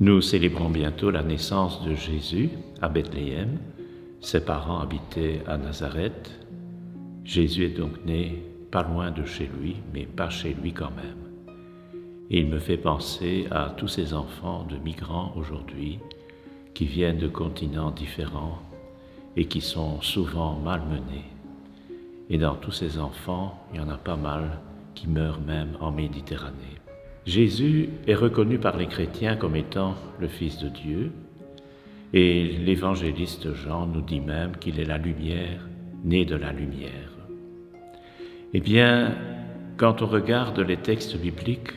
Nous célébrons bientôt la naissance de Jésus à Bethléem. Ses parents habitaient à Nazareth. Jésus est donc né pas loin de chez lui, mais pas chez lui quand même. Et il me fait penser à tous ces enfants de migrants aujourd'hui qui viennent de continents différents et qui sont souvent malmenés. Et dans tous ces enfants, il y en a pas mal qui meurent même en Méditerranée. Jésus est reconnu par les chrétiens comme étant le Fils de Dieu, et l'évangéliste Jean nous dit même qu'il est la lumière, née de la lumière. Eh bien, quand on regarde les textes bibliques,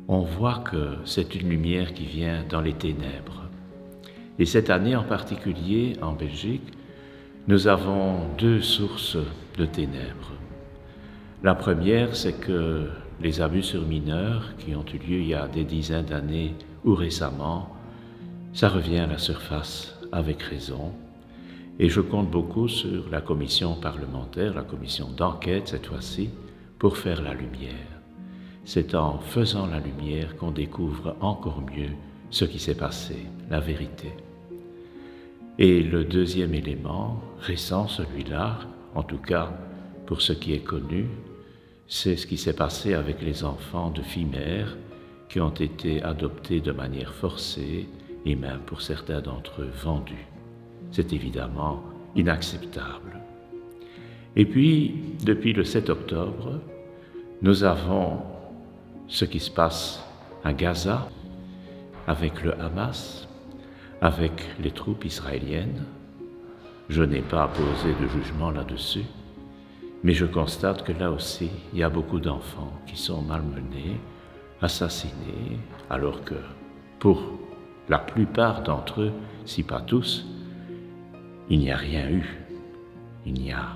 on voit que c'est une lumière qui vient dans les ténèbres. Et cette année en particulier, en Belgique, nous avons deux sources de ténèbres. La première, c'est que les abus sur mineurs qui ont eu lieu il y a des dizaines d'années ou récemment, ça revient à la surface avec raison. Et je compte beaucoup sur la commission parlementaire, la commission d'enquête cette fois-ci, pour faire la lumière. C'est en faisant la lumière qu'on découvre encore mieux ce qui s'est passé, la vérité. Et le deuxième élément, récent celui-là, en tout cas pour ce qui est connu, c'est ce qui s'est passé avec les enfants de filles-mères qui ont été adoptés de manière forcée et même pour certains d'entre eux vendus. C'est évidemment inacceptable. Et puis, depuis le 7 octobre, nous avons ce qui se passe à Gaza avec le Hamas, avec les troupes israéliennes. Je n'ai pas posé de jugement là-dessus, mais je constate que là aussi, il y a beaucoup d'enfants qui sont malmenés, assassinés, alors que pour la plupart d'entre eux, si pas tous, il n'y a rien eu. Il n'y a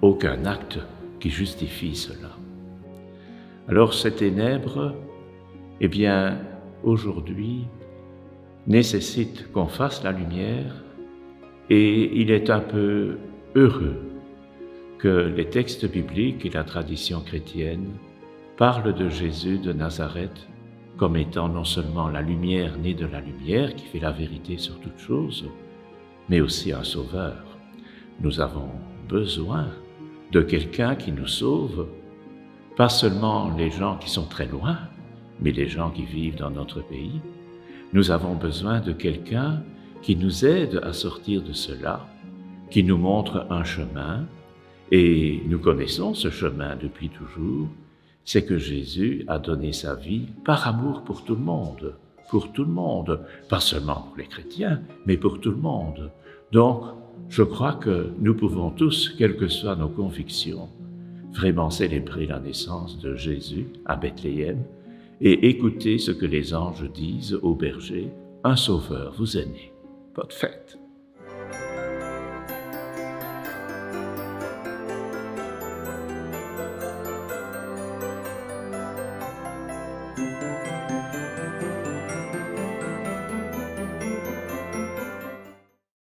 aucun acte qui justifie cela. Alors ces ténèbres, eh bien, aujourd'hui, nécessitent qu'on fasse la lumière, et il est un peu heureux que les textes bibliques et la tradition chrétienne parlent de Jésus de Nazareth comme étant non seulement la lumière née de la lumière qui fait la vérité sur toute chose, mais aussi un sauveur. Nous avons besoin de quelqu'un qui nous sauve, pas seulement les gens qui sont très loin, mais les gens qui vivent dans notre pays. Nous avons besoin de quelqu'un qui nous aide à sortir de cela, qui nous montre un chemin, et nous connaissons ce chemin depuis toujours, c'est que Jésus a donné sa vie par amour pour tout le monde, pas seulement pour les chrétiens, mais pour tout le monde. Donc, je crois que nous pouvons tous, quelles que soient nos convictions, vraiment célébrer la naissance de Jésus à Bethléem et écouter ce que les anges disent aux bergers, un sauveur vous est né. Bonne fête!